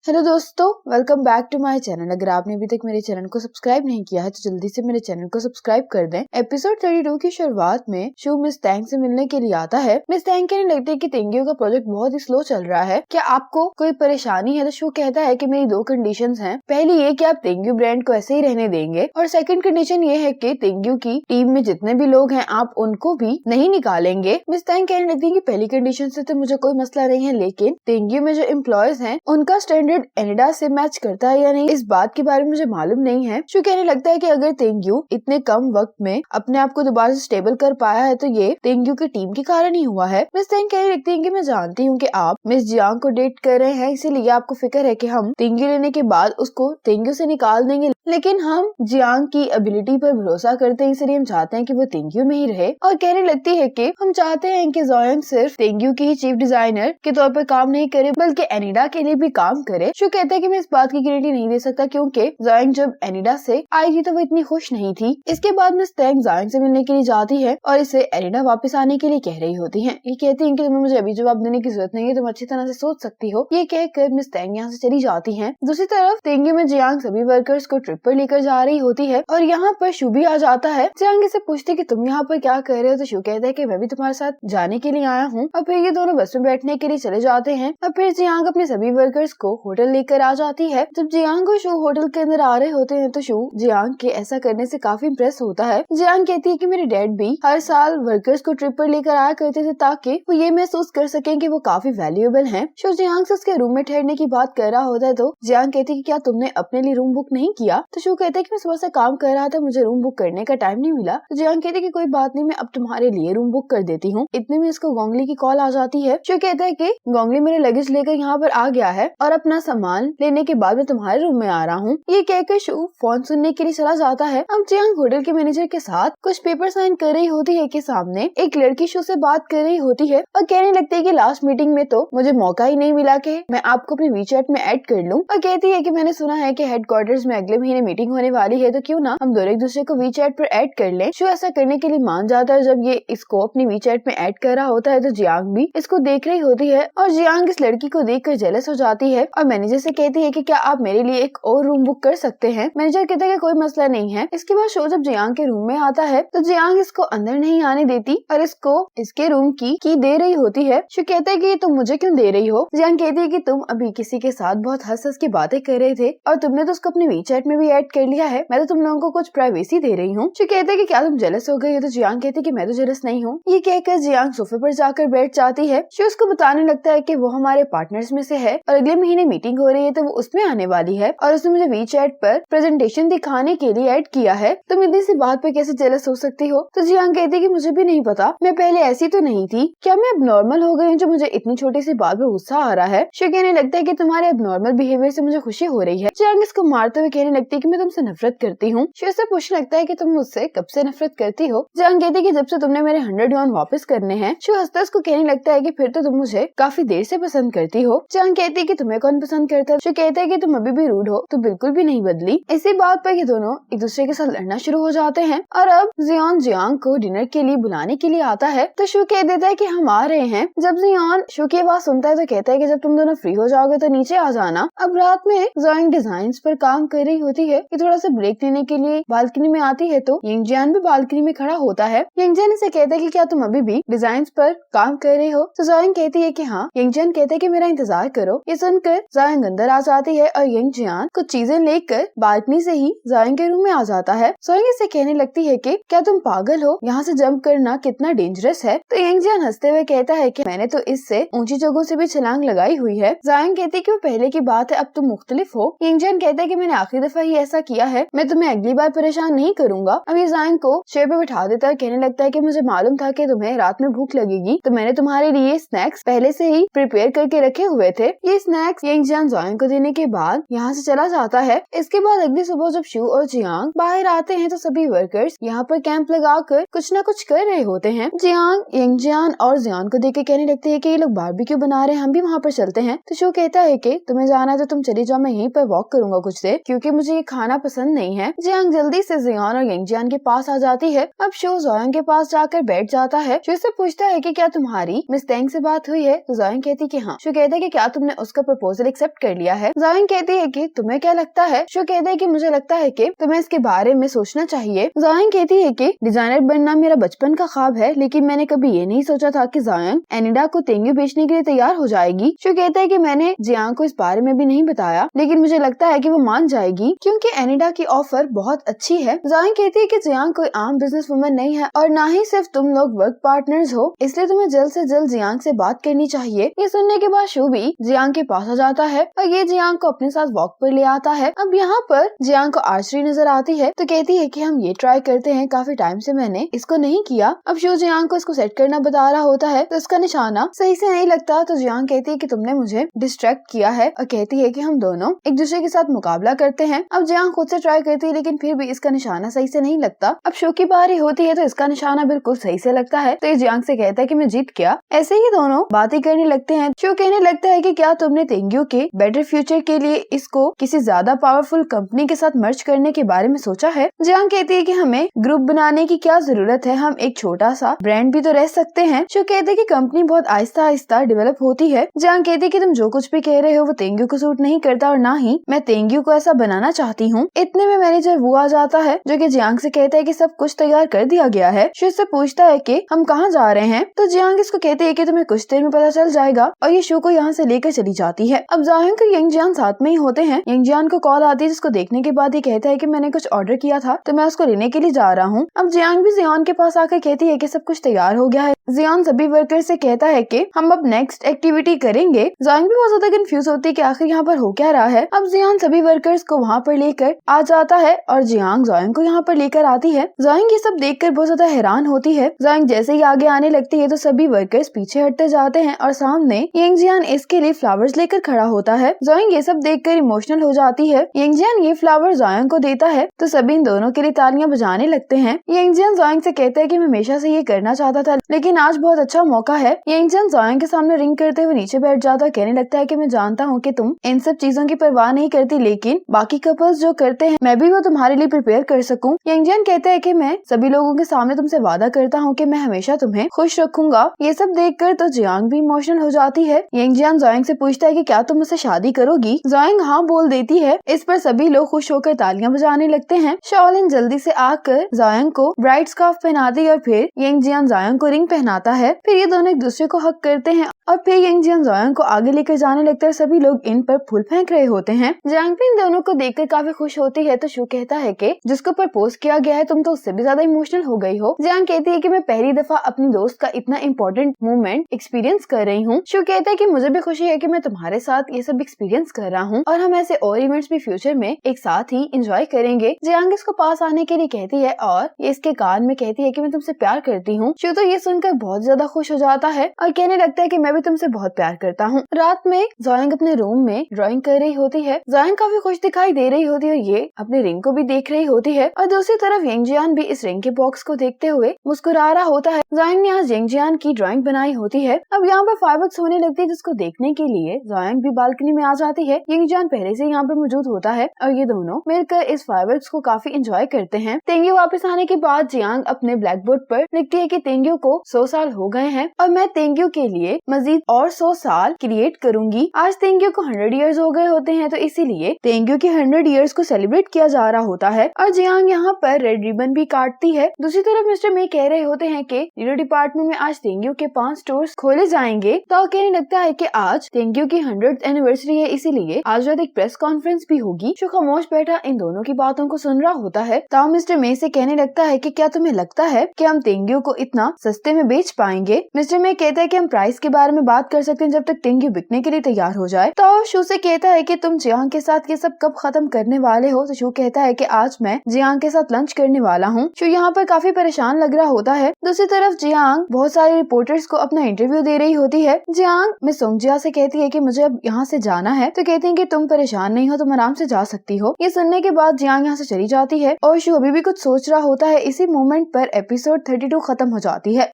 Hello दोस्तों, welcome back to my channel. अगर आपने अभी तक मेरे चैनल को सब्सक्राइब नहीं किया है तो जल्दी से मेरे चैनल को सब्सक्राइब कर दें। एपिसोड 32 की शुरुआत में शू मिस टैंग से मिलने के लिए आता है। मिस टैंग कहने लगती है कि तेंगियो का प्रोजेक्ट बहुत ही स्लो चल रहा है, क्या आपको कोई परेशानी है? तो शू कहता है कि मेरी दो कंडीशंस हैं। पहली ये कि आप तेंगियो ब्रांड को ऐसे ही रहने देंगे, और सेकंड कंडीशन ये है कि तेंगियो की टीम में जितने भी लोग हैं आप उनको भी नहीं निकालेंगे। मिस टैंग कहने लगती है कि पहली कंडीशन से तो मुझे कोई मसला नहीं है, लेकिन तेंगियो में जो एम्प्लॉयज हैं उनका स्टैंडर्ड एनिडा से मैच करता है या नहीं, इस बात के बारे में मुझे मालूम नहीं है। शू कहने लगता है कि अगर तेंगियो इतने कम वक्त में अपने आप को दोबारा से स्टेबल कर पाया है तो ये तेंगियो की टीम के कारण ही हुआ है। मिस टैंग कहने लगती है कि मैं जानती हूँ कि आप मिस जियांग को डेट कर रहे हैं, इसीलिए आपको फिक्र है कि हम तेंगियो लेने के बाद उसको तेंगियो से निकाल देंगे, लेकिन हम जियांग की एबिलिटी पर भरोसा करते हैं, इसलिए हम चाहते हैं कि वो तेंगियो में ही रहे। और कहने लगती है कि हम चाहते हैं कि जोयांग सिर्फ तेंगियो की ही चीफ डिजाइनर के तौर पर काम नहीं करे बल्कि एनिडा के लिए भी काम करे। शू कहता है कि मैं इस बात की गारंटी नहीं दे सकता, क्योंकि जोयांग जब एनिडा से आई थी तो वो इतनी खुश नहीं थी। इसके बाद मिस टैंग जोयांग से मिलने के लिए जाती है और इसे एनिडा वापस आने के लिए कह रही होती है। ये कहती है कि तुम्हें मुझे अभी जवाब देने की जरूरत नहीं है, तुम अच्छी तरह से सोच सकती हो। ये कहकर मिस टैंग यहाँ से चली जाती है। दूसरी तरफ तेंगियो में जियांग सभी वर्कर्स को ट्रिप पर लेकर जा रही होती है और यहाँ पर शू भी आ जाता है। जियांग से पूछती कि तुम यहाँ पर क्या कर रहे हो, तो शू कहता है कि मैं भी तुम्हारे साथ जाने के लिए आया हूँ। और फिर ये दोनों बस में बैठने के लिए चले जाते हैं और फिर जियांग अपने सभी वर्कर्स को होटल लेकर आ जाती है। जब जियांग और शू होटल के अंदर आ रहे होते हैं तो शू जियांग के ऐसा करने से काफी इम्प्रेस होता है। जियांग कहती है कि मेरे डैड भी हर साल वर्कर्स को ट्रिप पर लेकर आया करते थे ताकि वो ये महसूस कर सके कि वो काफी वैल्यूएबल हैं। शू जियांग से उसके रूम में ठहरने की बात कर रहा होता है तो जियांग कहती है कि क्या तुमने अपने लिए रूम बुक नहीं किया? तो शू कहता है कि मैं सुबह से काम कर रहा था, मुझे रूम बुक करने का टाइम नहीं मिला। तो जियांग कहती है कि कोई बात नहीं, मैं अब तुम्हारे लिए रूम बुक कर देती हूँ। इतने में इसको गोंगली की कॉल आ जाती है। शू कहता है कि गोंगली मेरे लगेज लेकर यहाँ पर आ गया है और अपना सामान लेने के बाद मैं तुम्हारे रूम में आ रहा हूँ। ये कहकर शू फोन सुनने के लिए चला जाता है। अब जियांग होटल के मैनेजर के साथ कुछ पेपर साइन कर रही होती है कि सामने एक लड़की शू से बात कर रही होती है और कहने लगती है कि लास्ट मीटिंग में तो मुझे मौका ही नहीं मिला कि मैं आपको अपने वीचैट में ऐड कर लूं। और कहती है कि मैंने सुना है कि हेडक्वार्टर्स में अगले महीने मीटिंग होने वाली है, तो क्यों ना हम दोनों एक दूसरे को वीचैट पर ऐड कर लें। शू ऐसा करने के लिए मान जाता है। जब ये इसको अपनी वीचैट में ऐड कर रहा होता है तो जियांग भी इसको देख रही होती है और जियांग इस लड़की को देखकर जेलस हो जाती है और मैनेजर से कहती है कि क्या आप मेरे लिए एक और रूम बुक कर सकते हैं? मैनेजर कहता है कि कोई मसला नहीं है। इसके बाद शो जब जियांग के रूम में आता है तो जियांग इसको अंदर नहीं आने देती और इसको इसके रूम की दे रही होती है। शो कहता है कि तुम मुझे क्यों दे रही हो? जियांग कहती है कि तुम अभी किसी के साथ बहुत हंस की बातें कर रहे थे और तुमने तो उसको अपने वीचैट में भी ऐड कर लिया है, मैं तो तुम लोगों को कुछ प्राइवेसी दे रही हूँ। शो कहता है कि क्या तुम जेलस हो गई हो? तो जियांग कहती है कि मैं तो जेलस नहीं हूँ। ये कहकर जियांग सोफे पर जाकर बैठ जाती है। शो उसको बताने लगता है कि वो हमारे पार्टनर्स में से है और अगले महीने मीटिंग हो रही है तो वो उसमें आने वाली है और उसने मुझे वीचैट पर प्रेजेंटेशन दिखाने के लिए ऐड किया है। तुम इतनी सी बात पे कैसे जेलस हो सकती हो? तो जियांग कहती है कि मुझे भी नहीं पता, मैं पहले ऐसी तो नहीं थी, क्या मैं अब नॉर्मल हो गई हूँ जो मुझे इतनी छोटी सी बात पर गुस्सा आ रहा है? शो कहने लगता है कि तुम्हारे अब नॉर्मल बिहेवियर से मुझे खुशी हो रही है। जियांग इसको मारते हुए कहने लगती है कि मैं तुमसे नफरत करती हूँ। शो से पूछने लगता है कि तुम मुझसे कब से नफरत करती हो? जियांग कहती है कि जब से तुमने मेरे 100 यॉन वापस करने हैं। शो हंसता उसको कहने लगता है कि फिर तो तुम मुझे काफी देर से पसंद करती हो। जियांग कहती है कि तुम्हें कौन पसंद करता है? शो कहता है कि तुम अभी भी रूड हो, तो बिल्कुल भी नहीं बदली। इसी बात पर ये दोनों एक दूसरे के साथ लड़ना शुरू हो जाते हैं और अब जियोन जियांग को डिनर के लिए बुलाने के लिए आता है तो शू कह देता है कि हम आ रहे हैं। जब जियोन शू की बात सुनता है तो कहता है कि जब तुम दोनों फ्री हो जाओगे तो नीचे आ जाना। अब रात में जियांग डिजाइन्स पर काम कर रही होती है कि थोड़ा सा ब्रेक लेने के लिए बालकनी में आती है तो यंगजियान भी बालकनी में खड़ा होता है। यंगजियान से कहता है कि क्या तुम अभी भी डिजाइन्स पर काम कर रहे हो? तो जियांग कहती है कि हाँ। यंगजियान कहता है कि मेरा इंतजार करो। ये सुनकर जियांग अंदर आ जाती है और यंगजियान कुछ चीजें लेकर बालकनी से ही जियांग के रूम में आ जाता है। जियांग इससे कहने लगती है कि क्या तुम पागल हो, यहाँ से जंप करना कितना डेंजरस है? तो यंगजियान हंसते हुए कहता है कि मैंने तो इससे ऊंची जगहों से भी छलांग लगाई हुई है। जियांग कहती है कि वो पहले की बात है, अब तुम मुख्तलिफ हो। यंगजियान कहता है कि मैंने आखिरी दफा ही ऐसा किया है, मैं तुम्हें अगली बार परेशान नहीं करूंगा। अब ये जियांग को चेयर पे बिठा देता है। कहने लगता है कि मुझे मालूम था कि तुम्हें रात में भूख लगेगी, तो मैंने तुम्हारे लिए स्नैक्स पहले से ही प्रिपेयर करके रखे हुए थे। ये स्नैक्स यंगजियान जियांग को देने के बाद यहाँ से चला जाता है। इसके बाद अगली सुबह जब शू और जियांग बाहर आते हैं तो सभी वर्कर्स यहाँ पर कैंप लगाकर कुछ न कुछ कर रहे होते हैं। जियांग यंगजियान और जियान को देख के कहने लगती है कि ये लोग बारबेक्यू बना रहे हैं, हम भी वहाँ पर चलते हैं। तो शू कहता है कि तुम्हें जाना है तो तुम चली जाओ, मैं यहीं पर वॉक करूंगा कुछ देर, क्योंकि मुझे ये खाना पसंद नहीं है। जियांग जल्दी से जियान और यंगजियान के पास आ जाती है। अब शू जियांग के पास जाकर बैठ जाता है। शू से पूछता है कि क्या तुम्हारी मिस टैंग से बात हुई है? तो जियांग कहती कि हाँ। शू कहता है कि क्या तुमने उसका प्रपोजल एक्सेप्ट कर लिया है। जायंग कहती है कि तुम्हें क्या लगता है? शो कहता है कि मुझे लगता है कि तुम्हें इसके बारे में सोचना चाहिए। जायंग कहती है कि डिजाइनर बनना मेरा बचपन का ख्वाब है, लेकिन मैंने कभी ये नहीं सोचा था कि जायंग एनिडा को तेंग्यू बेचने के लिए तैयार हो जाएगी। शो कहता है कि मैंने जियांग को इस बारे में भी नहीं बताया, लेकिन मुझे लगता है कि वो मान जाएगी क्योंकि एनिडा की ऑफर बहुत अच्छी है। जायंग कहती है कि जियांग कोई आम बिजनेस वुमन नहीं है और ना ही सिर्फ तुम लोग वर्क पार्टनर्स हो, इसलिए तुम्हें जल्द से जल्द जियांग से बात करनी चाहिए। ये सुनने के बाद शो भी जियांग के पास आ जाता है और ये जियांग को अपने साथ वॉक पर ले आता है। अब यहाँ पर जियांग को आर्चरी नजर आती है तो कहती है कि हम ये ट्राई करते हैं, काफी टाइम से मैंने इसको नहीं किया। अब शो जियांग को इसको सेट करना बता रहा होता है तो इसका निशाना सही से नहीं लगता तो जियांग कहती है कि तुमने मुझे डिस्ट्रैक्ट किया है और कहती है कि हम दोनों एक दूसरे के साथ मुकाबला करते हैं। अब जियांग खुद से ट्राई करती है लेकिन फिर भी इसका निशाना सही से नहीं लगता। अब शो की बारी होती है तो इसका निशाना बिल्कुल सही से लगता है तो ये जियांग से कहता है कि मैं जीत गया। ऐसे ही दोनों बातें करने लगते हैं। शो कहने लगता है कि क्या तुमने तेंग्यू के बेटर फ्यूचर के लिए इसको किसी ज्यादा पावरफुल कंपनी के साथ मर्ज करने के बारे में सोचा है? जियांग कहती है कि हमें ग्रुप बनाने की क्या जरूरत है, हम एक छोटा सा ब्रांड भी तो रह सकते हैं। शो कहते हैं कि कंपनी बहुत आहिस्ता आहिस्ता डेवलप होती है। जियांग कहती है कि तुम जो कुछ भी कह रहे हो वो तेंग्यू को सूट नहीं करता और ना ही मैं तेंग्यू को ऐसा बनाना चाहती हूँ। इतने में मैनेजर वो आ जाता है जो कि जियांग से कहता है कि सब कुछ तैयार कर दिया गया है। शो इससे पूछता है कि हम कहाँ जा रहे हैं तो जियांग इसको कहती है कि तुम्हें कुछ देर में पता चल जाएगा और ये शो को यहाँ से लेकर चली जाती है। अब जायंग और यंग जियान साथ में ही होते हैं। यंग जियान को कॉल आती है जिसको देखने के बाद ये कहता है कि मैंने कुछ ऑर्डर किया था तो मैं उसको लेने के लिए जा रहा हूँ। अब जियांग भी जियान के पास आकर कहती है कि सब कुछ तैयार हो गया है। जियान सभी वर्कर से कहता है कि हम अब नेक्स्ट एक्टिविटी करेंगे। जायंग भी बहुत ज्यादा कंफ्यूज होती है कि आखिर यहाँ पर हो क्या रहा है। अब जियान सभी वर्कर्स को वहाँ पर लेकर आ जाता है और जियांग जायंग को यहाँ पर लेकर आती है। जायंग ये सब देखकर बहुत ज्यादा हैरान होती है। जायंग जैसे ही आगे आने लगती है तो सभी वर्कर्स पीछे हटते जाते हैं और सामने यंग जियान इसके लिए फ्लावर्स लेकर खड़ा होता है। जायंग ये सब देखकर इमोशनल हो जाती है। यंग जियान ये फ्लावर जायंग को देता है तो सभी इन दोनों के लिए तालियां बजाने लगते हैं। यंग जियान जायंग से कहता है कि मैं हमेशा से ये करना चाहता था लेकिन आज बहुत अच्छा मौका है। यंग जियान जायंग के सामने रिंग करते हुए नीचे बैठ जाता है। कहने लगता है कि मैं जानता हूँ कि तुम इन सब चीजों की परवाह नहीं करती, लेकिन बाकी कपल्स जो करते हैं मैं भी वो तुम्हारे लिए प्रिपेयर कर सकूं। यंग जियान कहता है कि मैं सभी लोगों के सामने तुमसे वादा करता हूँ कि मैं हमेशा तुम्हें खुश रखूंगा। ये सब देखकर तो जियांग भी इमोशनल हो जाती है। यंग जियान जायंग से पूछता है कि क्या तुम मुझसे शादी करोगी? जायंग हाँ बोल देती है। इस पर सभी लोग खुश होकर तालियां बजाने लगते हैं। शाओलिन जल्दी से आकर जायंग को ब्राइड स्कार्फ पहनाती है और फिर यंग जियान जायंग को रिंग पहनाता है। फिर ये दोनों एक दूसरे को हक करते हैं और फिर यंग जियान जायंग को आगे लेकर जाने लगता है। सभी लोग इन पर फूल फेंक रहे होते हैं। जायंग भी इन दोनों को देखकर काफी खुश होती है तो शू कहता है कि जिसको प्रपोज किया गया है तुम तो उससे भी ज्यादा इमोशनल हो गई हो। जायंग कहती है कि मैं पहली दफा अपनी दोस्त का इतना इम्पोर्टेंट मोमेंट एक्सपीरियंस कर रही हूँ। शू कहता है कि मुझे भी खुशी है कि मैं तुम्हारे साथ ये सब एक्सपीरियंस कर रहा हूँ और हम ऐसे और इवेंट्स भी फ्यूचर में एक साथ ही एंजॉय करेंगे। जायंग इसको पास आने के लिए कहती है और ये इसके कान में कहती है कि मैं तुमसे प्यार करती हूँ। शू तो ये सुनकर बहुत ज्यादा खुश हो जाता है और कहने लगता है कि मैं भी तुमसे बहुत प्यार करता हूँ। रात में जायंग अपने रूम में ड्राइंग कर रही होती है। जायंग काफी खुश दिखाई दे रही होती है और ये अपने रिंग को भी देख रही होती है और दूसरी तरफ यंग जियान भी इस रिंग के बॉक्स को देखते हुए मुस्कुरा रहा होता है। जायंग ने आज यंग जियान की ड्राइंग बनाई होती है। अब यहाँ पर फायरवर्क्स होने लगती है जिसको देखने के लिए जायंग भी बालकनी में आ जाती है। यंग जियान पहले से यहाँ पे मौजूद होता है और ये दोनों मिलकर इस फायरवर्क्स को काफी एंजॉय करते हैं। तेंग्यू वापस आने के बाद जियांग अपने ब्लैक बोर्ड पर लिखती है कि तेंग्यू को 100 साल हो गए हैं और मैं तेंग्यू के लिए मजीद और 100 साल क्रिएट करूंगी। आज तेंग्यू को 100 इयर्स हो गए होते हैं तो इसीलिए तेंग्यू के 100 इयर्स को सेलिब्रेट किया जा रहा होता है और जियांग यहाँ पर रेड रिबन भी काटती है। दूसरी तरफ मिस्टर मे कह रहे होते हैं कि लीडो डिपार्टमेंट में आज तेंग्यू के 5 स्टोर्स खोले जाएंगे। तो कहने लगता है कि आज तेंग्यू की 100th एनिवर्सरी है इसीलिए आज रात एक प्रेस कॉन्फ्रेंस भी होगी। शो खामोश बैठा इन दोनों की बातों को सुन रहा होता है। ताऊ मिस्टर मे से कहने लगता है कि क्या तुम्हें लगता है कि हम तेंग्यू को इतना सस्ते में बेच पाएंगे? मिस्टर मे कहता है कि हम प्राइस के बारे में बात कर सकते हैं जब तक तेंग्यू बिकने के लिए तैयार हो जाए। तो शू से कहता है कि तुम जियांग के साथ ये सब कब खत्म करने वाले हो? तो शू कहता है कि आज मैं जियांग के साथ लंच करने वाला हूँ। शू यहाँ पर काफी परेशान लग रहा होता है। दूसरी तरफ जियांग बहुत सारे रिपोर्टर्स को अपना इंटरव्यू दे रही होती है। जियांग मिस सोंगजिया से कहती है कि मुझे अब यहाँ से जाना है तो कहती है कि तुम परेशान नहीं हो, तुम आराम से जा सकती हो। ये सुनने के बाद जियांग यहाँ से चली जाती है और शू अभी भी कुछ सोच रहा होता है। इसी मोमेंट पर एपिसोड 32 खत्म हो जाती है।